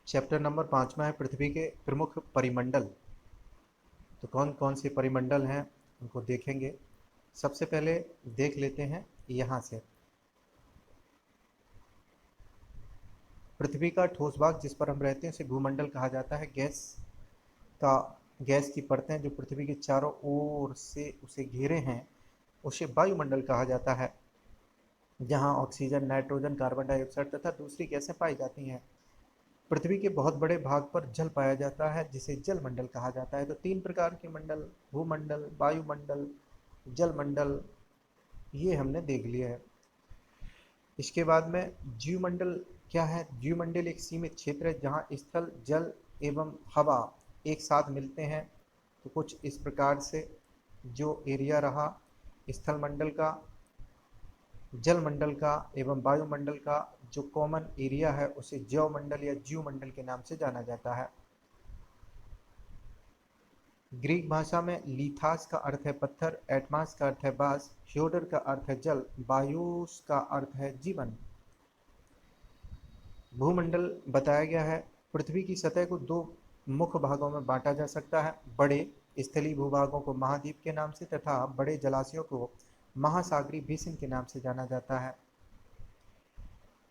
Chapter number 5 है पृथ्वी के प्रमुख परिमंडल। तो कौन कौन से परिमंडल हैं उनको देखेंगे। सबसे पहले देख लेते हैं यहाँ से। पृथ्वी का ठोस भाग जिस पर हम रहते हैं उसे भूमंडल कहा जाता है। का गैस की परतें जो पृथ्वी के चारों ओर से उसे घेरे हैं उसे वायुमंडल कहा जाता है, जहाँ ऑक्सीजन, नाइट्रोजन, कार्बन डाइऑक्साइड तथा दूसरी गैसें पाई जाती हैं। पृथ्वी के बहुत बड़े भाग पर जल पाया जाता है जिसे जलमंडल कहा जाता है। तो तीन प्रकार के मंडल, भूमंडल, वायुमंडल, जलमंडल, ये हमने देख लिया है। इसके बाद में जीवमंडल क्या है। जीवमंडल एक सीमित क्षेत्र है जहाँ स्थल, जल एवं हवा एक साथ मिलते हैं। तो कुछ इस प्रकार से जो एरिया रहा स्थल मंडल का, जल मंडल का एवं वायुमंडल का, जो कॉमन एरिया है उसे जैव मंडल या जीवमंडल के नाम से जाना जाता है। ग्रीक भाषा में लीथास का अर्थ है पत्थर, एटमास का अर्थ है बास, ह्योडर का अर्थ है जल, बायोस का अर्थ है जीवन। भूमंडल बताया गया है पृथ्वी की सतह को दो मुख्य भागों में बांटा जा सकता है। बड़े स्थलीय भूभागों को महाद्वीप के नाम से तथा बड़े जलाशयों को महासागरीय बेसिन के नाम से जाना जाता है।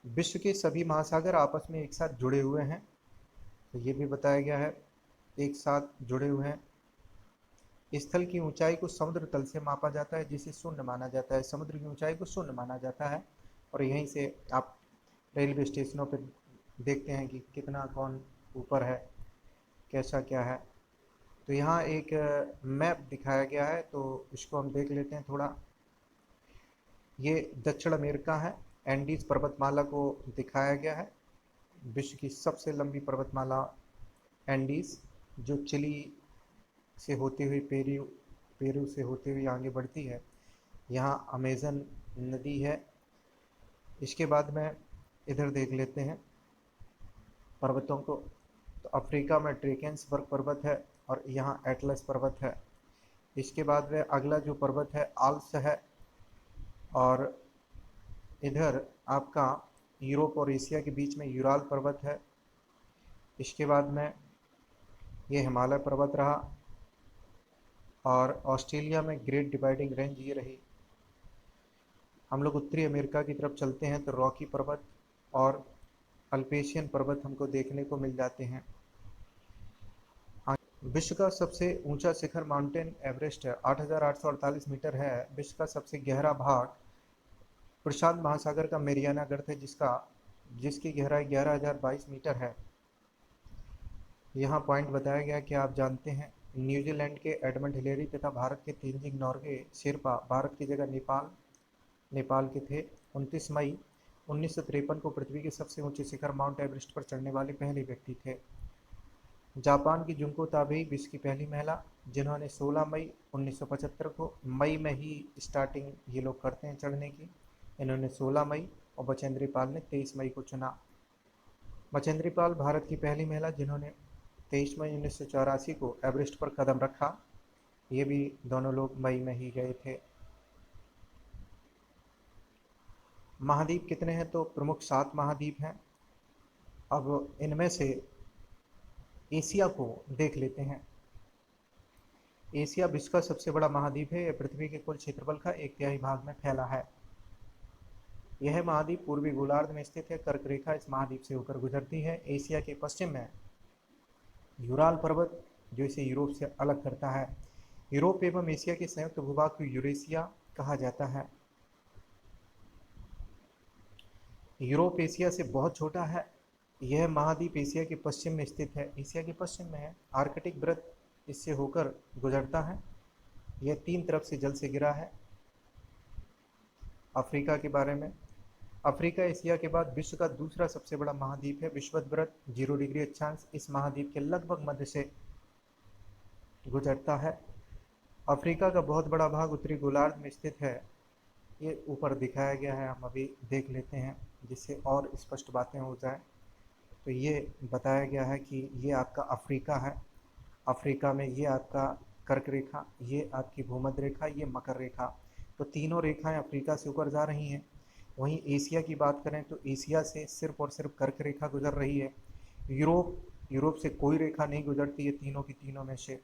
विश्व के सभी महासागर आपस में एक साथ जुड़े हुए हैं, तो ये भी बताया गया है एक साथ जुड़े हुए हैं। स्थल की ऊंचाई को समुद्र तल से मापा जाता है जिसे शून्य माना जाता है। समुद्र की ऊंचाई को शून्य माना जाता है और यहीं से आप रेलवे स्टेशनों पर देखते हैं कि कितना कौन ऊपर है, कैसा क्या है। तो यहाँ एक मैप दिखाया गया है तो इसको हम देख लेते हैं थोड़ा। ये दक्षिण अमेरिका है, एंडीज पर्वतमाला को दिखाया गया है। विश्व की सबसे लंबी पर्वतमाला एंडीज, जो चिली से होती हुई पेरू से होती हुई आगे बढ़ती है। यहाँ अमेजन नदी है। इसके बाद में इधर देख लेते हैं पर्वतों को। तो अफ्रीका में ड्रेकेंसबर्ग पर्वत है और यहाँ एटलस पर्वत है। इसके बाद में अगला जो पर्वत है आल्प्स है और इधर आपका यूरोप और एशिया के बीच में यूराल पर्वत है। इसके बाद में ये हिमालय पर्वत रहा और ऑस्ट्रेलिया में ग्रेट डिवाइडिंग रेंज ये रही। हम लोग उत्तरी अमेरिका की तरफ चलते हैं तो रॉकी पर्वत और अल्पेशियन पर्वत हमको देखने को मिल जाते हैं। विश्व का सबसे ऊंचा शिखर माउंटेन एवरेस्ट है, 8,848 मीटर है। विश्व का सबसे गहरा भाग प्रशांत महासागर का मेरियाना गर्त है जिसकी गहराई 11,022 मीटर है। यहाँ पॉइंट बताया गया कि आप जानते हैं न्यूजीलैंड के एडमंड हिलेरी तथा भारत के तेंजिंग नॉर्गे शेरपा भारत की जगह नेपाल के थे। 29 मई 1953 को पृथ्वी के सबसे ऊंचे शिखर माउंट एवरेस्ट पर चढ़ने वाले पहले व्यक्ति थे। जापान की जुंको ताबेई विश्व की पहली महिला जिन्होंने 16 मई 1975 को, मई में ही स्टार्टिंग ये लोग करते हैं चढ़ने की, इन्होंने 16 मई और बचेंद्री पाल ने 23 मई को चुना। बचेंद्री पाल भारत की पहली महिला जिन्होंने 23 मई 1984 को एवरेस्ट पर कदम रखा। ये भी दोनों लोग मई में ही गए थे। महाद्वीप कितने हैं तो प्रमुख 7 महाद्वीप हैं। अब इनमें से एशिया को देख लेते हैं। एशिया विश्व का सबसे बड़ा महाद्वीप है। यह पृथ्वी के कुल क्षेत्रफल का 1/3 भाग में फैला है। यह महाद्वीप पूर्वी गोलार्ध में स्थित है। कर्क रेखा इस महाद्वीप से होकर गुजरती है। एशिया के पश्चिम में यूराल पर्वत जो इसे यूरोप से अलग करता है। यूरोप एवं एशिया के संयुक्त भूभाग को यूरेशिया कहा जाता है। यूरोप एशिया से बहुत छोटा है। यह महाद्वीप एशिया के पश्चिम में स्थित है। एशिया के पश्चिम में है। आर्कटिक वृत्त इससे होकर गुजरता है। यह 3 तरफ से जल से घिरा है। अफ्रीका के बारे में, अफ्रीका एशिया के बाद विश्व का दूसरा सबसे बड़ा महाद्वीप है। विषुवत वृत्त 0 डिग्री अक्षांश इस महाद्वीप के लगभग मध्य से गुजरता है। अफ्रीका का बहुत बड़ा भाग उत्तरी गोलार्ध में स्थित है। ये ऊपर दिखाया गया है, हम अभी देख लेते हैं जिससे और स्पष्ट बातें हो जाए। तो ये बताया गया है कि ये आपका अफ्रीका है। अफ्रीका में ये आपका कर्क रेखा, ये आपकी भूमध्य रेखा, ये मकर रेखा, तो तीनों रेखाएं अफ्रीका से ऊपर जा रही हैं। वहीं एशिया की बात करें तो एशिया से सिर्फ और सिर्फ कर्क रेखा गुजर रही है। यूरोप यूरोप से कोई रेखा नहीं गुजरती है तीनों की तीनों में से।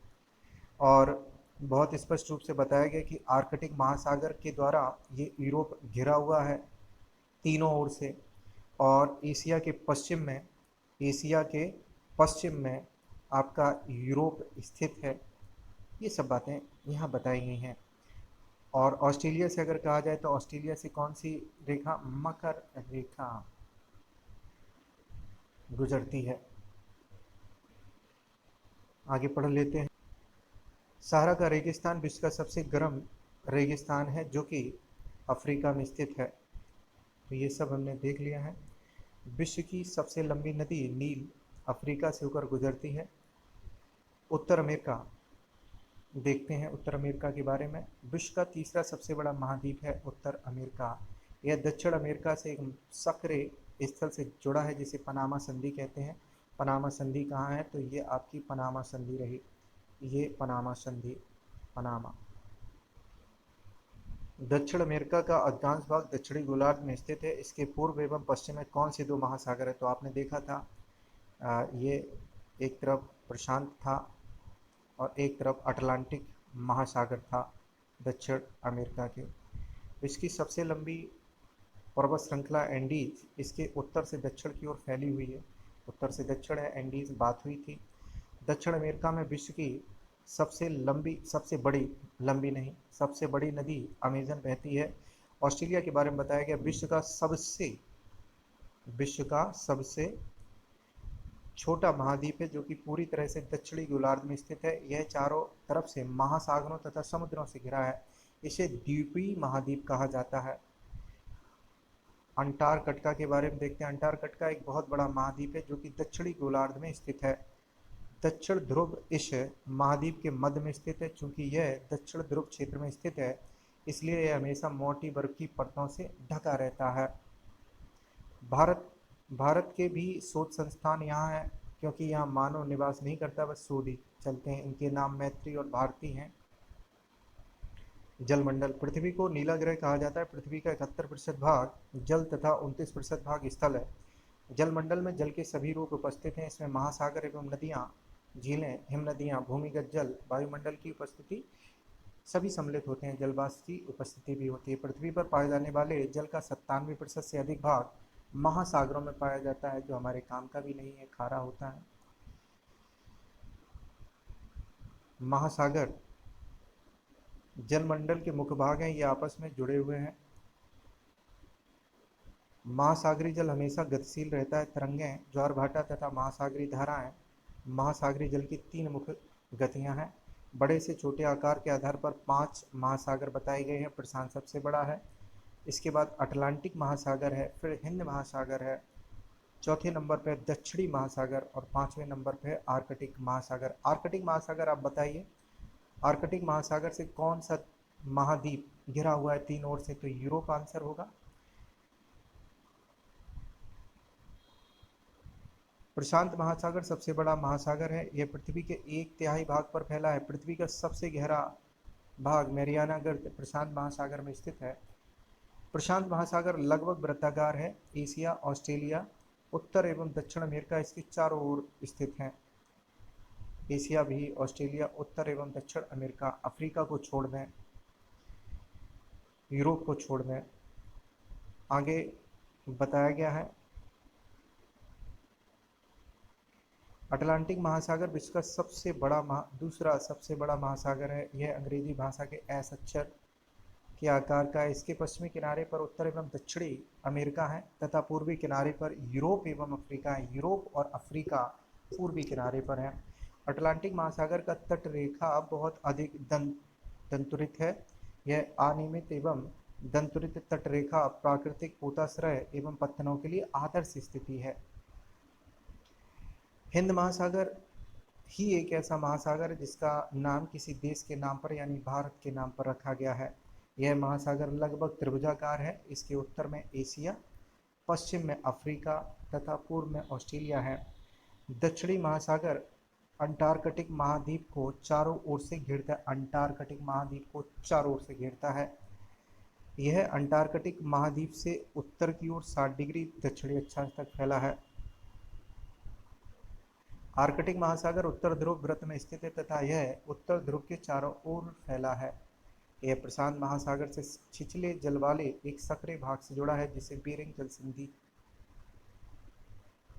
और बहुत स्पष्ट रूप से बताया गया कि आर्कटिक महासागर के द्वारा ये यूरोप घिरा हुआ है तीनों ओर से। और एशिया के पश्चिम में आपका यूरोप स्थित है। ये सब बातें यहाँ बताई गई हैं। और ऑस्ट्रेलिया से अगर कहा जाए तो ऑस्ट्रेलिया से कौन सी रेखा, मकर रेखा गुजरती है। आगे पढ़ लेते हैं। सहारा का रेगिस्तान विश्व का सबसे गर्म रेगिस्तान है जो कि अफ्रीका में स्थित है। तो ये सब हमने देख लिया है। विश्व की सबसे लंबी नदी नील अफ्रीका से होकर गुजरती है। उत्तर अमेरिका देखते हैं, उत्तर अमेरिका के बारे में। विश्व का तीसरा सबसे बड़ा महाद्वीप है उत्तर अमेरिका। यह दक्षिण अमेरिका से एक सक्रिय स्थल से जुड़ा है जिसे पनामा संधि कहते हैं। पनामा संधि कहाँ है, तो ये आपकी पनामा संधि रही, ये पनामा संधि, पनामा। दक्षिण अमेरिका का अधिकांश भाग दक्षिणी गोलार्ध में स्थित है। इसके पूर्व एवं पश्चिम में कौन से दो महासागर है, तो आपने देखा था ये एक तरफ प्रशांत था और एक तरफ अटलांटिक महासागर था दक्षिण अमेरिका के। इसकी सबसे लंबी पर्वत श्रृंखला एंडीज इसके उत्तर से दक्षिण की ओर फैली हुई है। उत्तर से दक्षिण है एंडीज, बात हुई थी। दक्षिण अमेरिका में विश्व की सबसे बड़ी नदी अमेजन बहती है। ऑस्ट्रेलिया के बारे में बताया गया विश्व का सबसे छोटा महाद्वीप है जो कि पूरी तरह से दक्षिणी गोलार्ध में स्थित है। यह चारों तरफ से महासागरों तथा समुद्रों से घिरा है। इसे द्वीपीय महाद्वीप कहा जाता है। अंटार्कटिका के बारे में देखते हैं। अंटार्कटिका एक बहुत बड़ा महाद्वीप है जो कि दक्षिणी गोलार्ध में स्थित है। दक्षिण ध्रुव इस महाद्वीप के मध्य में स्थित है। चूंकि यह दक्षिण ध्रुव क्षेत्र में स्थित है इसलिए यह हमेशा मोटी बर्फ की परतों से ढका रहता है। भारत के भी शोध संस्थान यहाँ है क्योंकि यहाँ मानव निवास नहीं करता, बस शोध ही चलते हैं। इनके नाम मैत्री और भारती हैं। जलमंडल, पृथ्वी को नीला ग्रह कहा जाता है। पृथ्वी का 71% भाग जल तथा 29% भाग स्थल है। जलमंडल में जल के सभी रूप उपस्थित हैं। इसमें महासागर एवं नदियाँ, झीलें, हिमनदियाँ, भूमिगत जल, वायुमंडल की उपस्थिति सभी सम्मिलित होते हैं। जलवाष्प की उपस्थिति भी होती है। पृथ्वी पर पाए जाने वाले जल का 97% से अधिक भाग महासागरों में पाया जाता है जो हमारे काम का भी नहीं है, खारा होता है। महासागर जलमंडल के मुख्य भाग हैं, ये आपस में जुड़े हुए हैं। महासागरी जल हमेशा गतिशील रहता है। तरंगें, ज्वार भाटा तथा महासागरी धाराएं महासागरी जल की 3 मुख्य गतियां हैं। बड़े से छोटे आकार के आधार पर 5 महासागर बताए गए हैं। प्रशांत सबसे बड़ा है, इसके बाद अटलांटिक महासागर है, फिर हिंद महासागर है, चौथे नंबर पर दक्षिणी महासागर और 5वें नंबर पर आर्कटिक महासागर। आर्कटिक महासागर आप बताइए, आर्कटिक महासागर से कौन सा महाद्वीप घिरा हुआ है तीन ओर से, तो यूरोप आंसर होगा। प्रशांत महासागर सबसे बड़ा महासागर है। यह पृथ्वी के 1/3 भाग पर फैला है। पृथ्वी का सबसे गहरा भाग मैरियाना गर्त प्रशांत महासागर में स्थित है। प्रशांत महासागर लगभग वृत्ताकार है। एशिया, ऑस्ट्रेलिया, उत्तर एवं दक्षिण अमेरिका इसके चारों ओर स्थित हैं। एशिया भी, ऑस्ट्रेलिया, उत्तर एवं दक्षिण अमेरिका, अफ्रीका को छोड़ दें, यूरोप को छोड़ दें। आगे बताया गया है अटलांटिक महासागर विश्व का दूसरा सबसे बड़ा महासागर है। यह अंग्रेजी भाषा के एस अक्षर के आकार का है। इसके पश्चिमी किनारे पर उत्तर एवं दक्षिणी अमेरिका है तथा पूर्वी किनारे पर यूरोप एवं अफ्रीका है। यूरोप और अफ्रीका पूर्वी किनारे पर है। अटलांटिक महासागर का तट रेखा बहुत अधिक दंतुरित है। यह अनियमित एवं दंतुरित तट रेखा प्राकृतिक पोताश्रय एवं पत्तनों के लिए आदर्श स्थिति है। हिंद महासागर ही एक ऐसा महासागर है जिसका नाम किसी देश के नाम पर यानी भारत के नाम पर रखा गया है। यह महासागर लगभग त्रिभुजाकार है। इसके उत्तर में एशिया, पश्चिम में अफ्रीका तथा पूर्व में ऑस्ट्रेलिया है। दक्षिणी महासागर अंटार्कटिक महाद्वीप को चारों ओर से घेरता है। अंटार्कटिक महाद्वीप को चारों ओर से घेरता है। यह अंटार्कटिक महाद्वीप से उत्तर की ओर 60 डिग्री दक्षिणी अक्षांश तक फैला है। आर्कटिक महासागर उत्तर ध्रुव वृत्त में स्थित है तथा यह उत्तर ध्रुव के चारों ओर फैला है। यह प्रशांत महासागर से छिछले जल वाले एक सक्रिय भाग से जुड़ा है जिसे बीरिंग जल संधि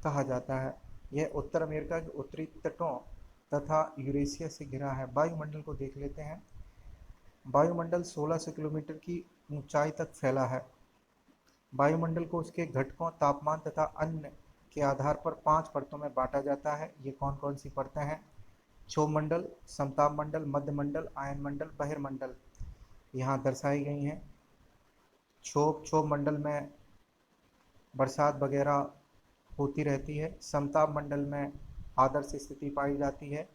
कहा जाता है। यह उत्तर अमेरिका के उत्तरी तटों तथा यूरेशिया से घिरा है। वायुमंडल को देख लेते हैं। वायुमंडल 1600 किलोमीटर की ऊंचाई तक फैला है। वायुमंडल को उसके घटकों, तापमान तथा अन्य के आधार पर 5 परतों में बांटा जाता है। ये कौन कौन सी परतें हैं? क्षोभ मंडल, समताप मंडल, मध्य मंडल, आयन मंडल, बहिर्मंडल यहाँ दर्शाई गई हैं। क्षोभ मंडल में बरसात वगैरह होती रहती है। समताप मंडल में आदर्श स्थिति पाई जाती है।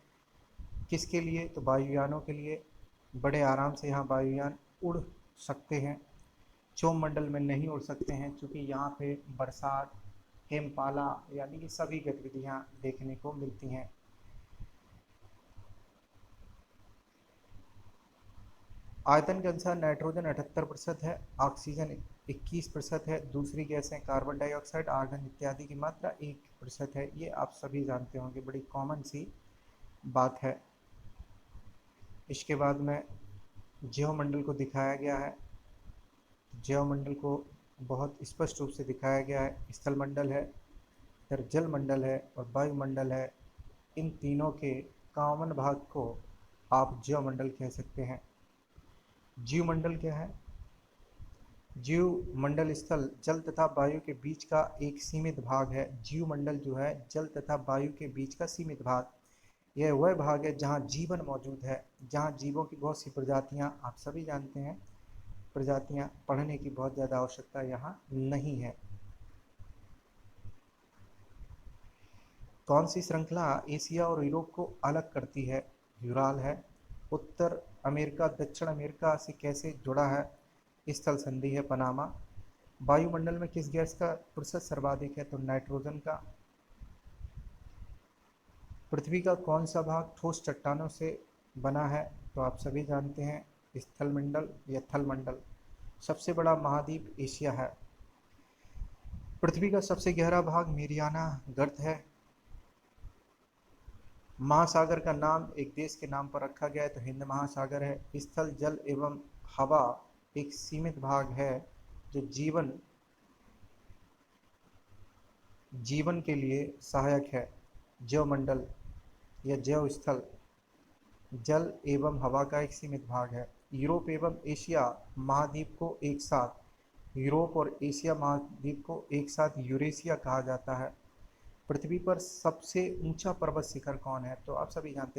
किसके लिए? तो वायुयानों के लिए। बड़े आराम से यहाँ वायुयान उड़ सकते हैं। क्षोभ मंडल में नहीं उड़ सकते हैं क्योंकि यहाँ पे बरसात, हिमपाला यानी कि सभी गतिविधियाँ देखने को मिलती हैं। आयतन के अनुसार नाइट्रोजन 78% है, ऑक्सीजन 21% है, दूसरी गैसें कार्बन डाइऑक्साइड, आर्गन इत्यादि की मात्रा 1% है। ये आप सभी जानते होंगे, बड़ी कॉमन सी बात है। इसके बाद में ज्योमंडल को दिखाया गया है। ज्योमंडल को बहुत स्पष्ट रूप से दिखाया गया है। स्थल मंडल है, फिर जल मंडल है और वायुमंडल है। इन तीनों के कॉमन भाग को आप ज्योमंडल कह सकते हैं। जीवमंडल क्या है? जीवमंडल स्थल जल तथा वायु के बीच का एक सीमित भाग है। जीवमंडल जो है जल तथा वायु के बीच का सीमित भाग, यह वह भाग है जहाँ जीवन मौजूद है, जहाँ जीवों की बहुत सी प्रजातियाँ, आप सभी जानते हैं, प्रजातियाँ पढ़ने की बहुत ज़्यादा आवश्यकता यहाँ नहीं है। कौन सी श्रृंखला एशिया और यूरोप को अलग करती है? यूराल है। उत्तर अमेरिका दक्षिण अमेरिका से कैसे जुड़ा है? स्थल संधि है पनामा। वायुमंडल में किस गैस का प्रतिशत सर्वाधिक है? तो नाइट्रोजन का। पृथ्वी का कौन सा भाग ठोस चट्टानों से बना है? तो आप सभी जानते हैं, स्थल मंडल या थल मंडल। सबसे बड़ा महाद्वीप एशिया है। पृथ्वी का सबसे गहरा भाग मेरियाना गर्त है। महासागर का नाम एक देश के नाम पर रखा गया है तो हिंद महासागर है। स्थल जल एवं हवा एक सीमित भाग है जो जीवन के लिए सहायक है। ज्योमंडल या ज्यो स्थल जल एवं हवा का एक सीमित भाग है। यूरोप एवं एशिया महाद्वीप को एक साथ यूरोप और एशिया महाद्वीप को एक साथ यूरेशिया कहा जाता है। पृथ्वी पर सबसे ऊंचा पर्वत शिखर कौन है? तो आप सभी जानते हैं